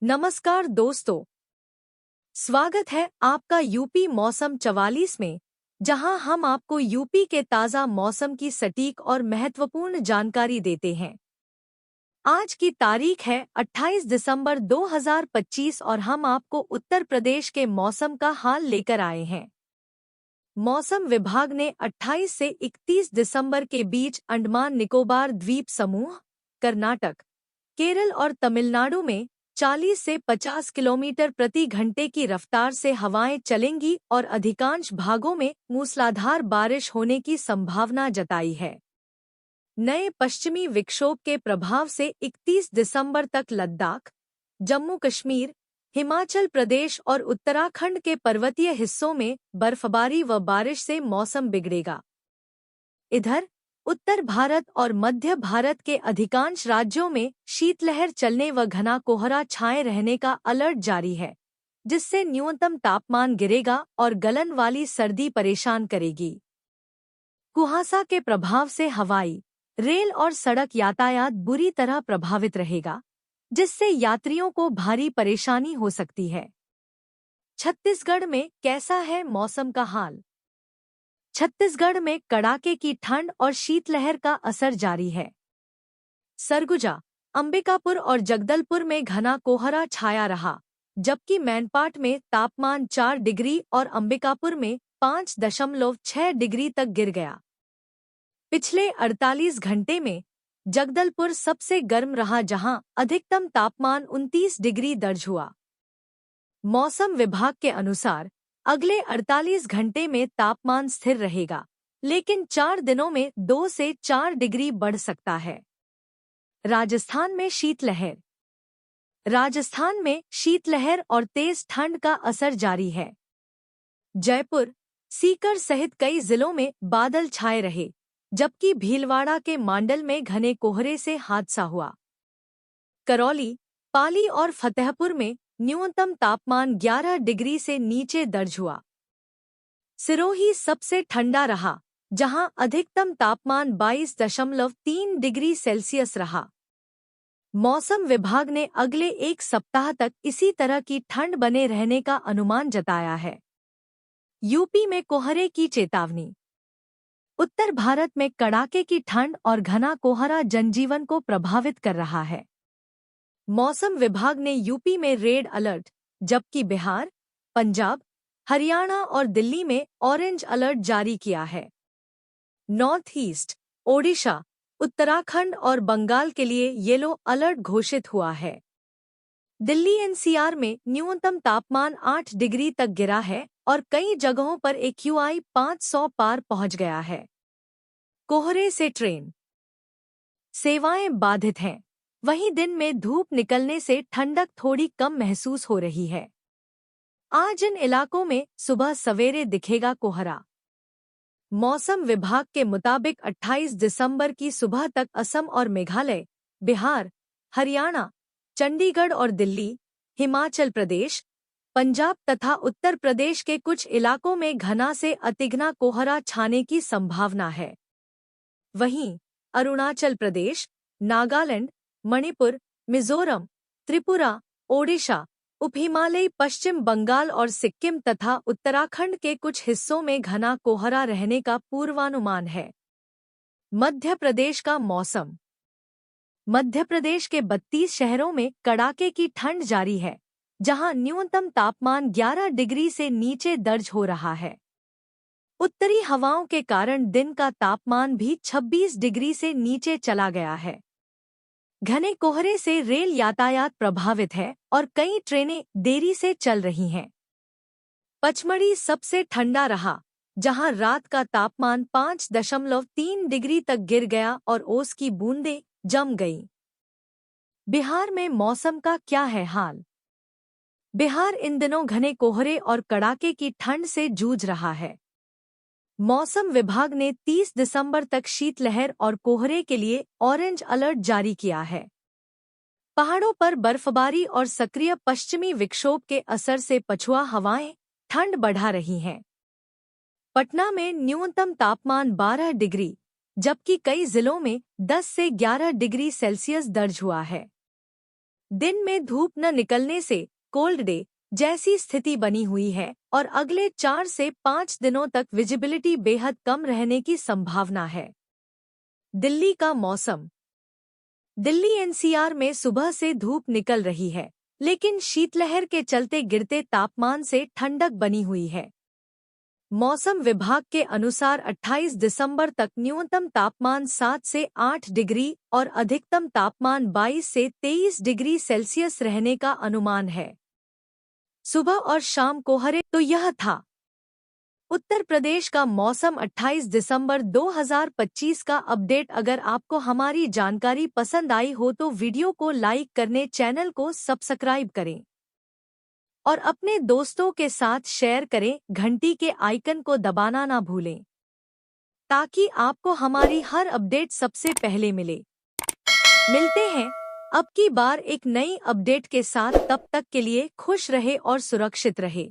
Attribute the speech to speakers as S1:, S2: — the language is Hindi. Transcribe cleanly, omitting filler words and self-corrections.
S1: नमस्कार दोस्तों, स्वागत है आपका यूपी मौसम 44 में, जहां हम आपको यूपी के ताज़ा मौसम की सटीक और महत्वपूर्ण जानकारी देते हैं। आज की तारीख है 28 दिसंबर 2025 और हम आपको उत्तर प्रदेश के मौसम का हाल लेकर आए हैं। मौसम विभाग ने 28 से 31 दिसंबर के बीच अंडमान निकोबार द्वीप समूह, कर्नाटक, केरल और तमिलनाडु में 40 से 50 किलोमीटर प्रति घंटे की रफ्तार से हवाएं चलेंगी और अधिकांश भागों में मूसलाधार बारिश होने की संभावना जताई है। नए पश्चिमी विक्षोभ के प्रभाव से 31 दिसंबर तक लद्दाख, जम्मू कश्मीर, हिमाचल प्रदेश और उत्तराखंड के पर्वतीय हिस्सों में बर्फबारी व बारिश से मौसम बिगड़ेगा। इधर उत्तर भारत और मध्य भारत के अधिकांश राज्यों में शीतलहर चलने व घना कोहरा छाए रहने का अलर्ट जारी है, जिससे न्यूनतम तापमान गिरेगा और गलन वाली सर्दी परेशान करेगी। कुहासा के प्रभाव से हवाई, रेल और सड़क यातायात बुरी तरह प्रभावित रहेगा, जिससे यात्रियों को भारी परेशानी हो सकती है। छत्तीसगढ़ में कैसा है मौसम का हाल? छत्तीसगढ़ में कड़ाके की ठंड और शीतलहर का असर जारी है। सरगुजा, अंबिकापुर और जगदलपुर में घना कोहरा छाया रहा, जबकि मैनपाट में तापमान 4 डिग्री और अंबिकापुर में 5.6 डिग्री तक गिर गया। पिछले 48 घंटे में जगदलपुर सबसे गर्म रहा, जहां अधिकतम तापमान 29 डिग्री दर्ज हुआ। मौसम विभाग के अनुसार अगले 48 घंटे में तापमान स्थिर रहेगा, लेकिन 4 दिनों में 2 से 4 डिग्री बढ़ सकता है। राजस्थान में शीतलहर। राजस्थान में शीतलहर और तेज ठंड का असर जारी है। जयपुर, सीकर सहित कई जिलों में बादल छाए रहे, जबकि भीलवाड़ा के मांडल में घने कोहरे से हादसा हुआ। करौली, पाली और फतेहपुर में न्यूनतम तापमान 11 डिग्री से नीचे दर्ज हुआ। सिरोही सबसे ठंडा रहा, जहां अधिकतम तापमान 22.3 डिग्री सेल्सियस रहा। मौसम विभाग ने अगले एक सप्ताह तक इसी तरह की ठंड बने रहने का अनुमान जताया है। यूपी में कोहरे की चेतावनी। उत्तर भारत में कड़ाके की ठंड और घना कोहरा जनजीवन को प्रभावित कर रहा है। मौसम विभाग ने यूपी में रेड अलर्ट, जबकि बिहार, पंजाब, हरियाणा और दिल्ली में ऑरेंज अलर्ट जारी किया है। नॉर्थ ईस्ट, ओडिशा, उत्तराखंड और बंगाल के लिए येलो अलर्ट घोषित हुआ है। दिल्ली एनसीआर में न्यूनतम तापमान 8 डिग्री तक गिरा है और कई जगहों पर एक्यूआई 500 पार पहुंच गया है। कोहरे से ट्रेन सेवाएं बाधित हैं, वहीं दिन में धूप निकलने से ठंडक थोड़ी कम महसूस हो रही है। आज इन इलाकों में सुबह सवेरे दिखेगा कोहरा। मौसम विभाग के मुताबिक 28 दिसंबर की सुबह तक असम और मेघालय, बिहार, हरियाणा, चंडीगढ़ और दिल्ली, हिमाचल प्रदेश, पंजाब तथा उत्तर प्रदेश के कुछ इलाकों में घना से अतिघना कोहरा छाने की संभावना है। वहीं अरुणाचल प्रदेश, नागालैंड, मणिपुर, मिजोरम, त्रिपुरा, ओडिशा, उपहिमालयी पश्चिम बंगाल और सिक्किम तथा उत्तराखंड के कुछ हिस्सों में घना कोहरा रहने का पूर्वानुमान है। मध्य प्रदेश का मौसम। मध्य प्रदेश के 32 शहरों में कड़ाके की ठंड जारी है, जहां न्यूनतम तापमान 11 डिग्री से नीचे दर्ज हो रहा है। उत्तरी हवाओं के कारण दिन का तापमान भी 26 डिग्री से नीचे चला गया है। घने कोहरे से रेल यातायात प्रभावित है और कई ट्रेनें देरी से चल रही हैं। पचमढ़ी सबसे ठंडा रहा, जहां रात का तापमान 5.3 डिग्री तक गिर गया और ओस की बूंदें जम गईं। बिहार में मौसम का क्या है हाल? बिहार इन दिनों घने कोहरे और कड़ाके की ठंड से जूझ रहा है। मौसम विभाग ने 30 दिसंबर तक शीतलहर और कोहरे के लिए ऑरेंज अलर्ट जारी किया है। पहाड़ों पर बर्फबारी और सक्रिय पश्चिमी विक्षोभ के असर से पछुआ हवाएं ठंड बढ़ा रही हैं। पटना में न्यूनतम तापमान 12 डिग्री, जबकि कई जिलों में 10 से 11 डिग्री सेल्सियस दर्ज हुआ है। दिन में धूप न निकलने से कोल्ड डे जैसी स्थिति बनी हुई है और अगले 4 से 5 दिनों तक विजिबिलिटी बेहद कम रहने की संभावना है। दिल्ली का मौसम। दिल्ली एनसीआर में सुबह से धूप निकल रही है, लेकिन शीतलहर के चलते गिरते तापमान से ठंडक बनी हुई है। मौसम विभाग के अनुसार 28 दिसंबर तक न्यूनतम तापमान 7 से 8 डिग्री और अधिकतम तापमान 22 से 23 डिग्री सेल्सियस रहने का अनुमान है। सुबह और शाम कोहरे। तो यह था उत्तर प्रदेश का मौसम 28 दिसंबर 2025 का अपडेट। अगर आपको हमारी जानकारी पसंद आई हो तो वीडियो को लाइक करने, चैनल को सब्सक्राइब करें और अपने दोस्तों के साथ शेयर करें। घंटी के आइकन को दबाना ना भूलें ताकि आपको हमारी हर अपडेट सबसे पहले मिले। मिलते हैं अब की बार एक नई अपडेट के साथ। तब तक के लिए खुश रहे और सुरक्षित रहे।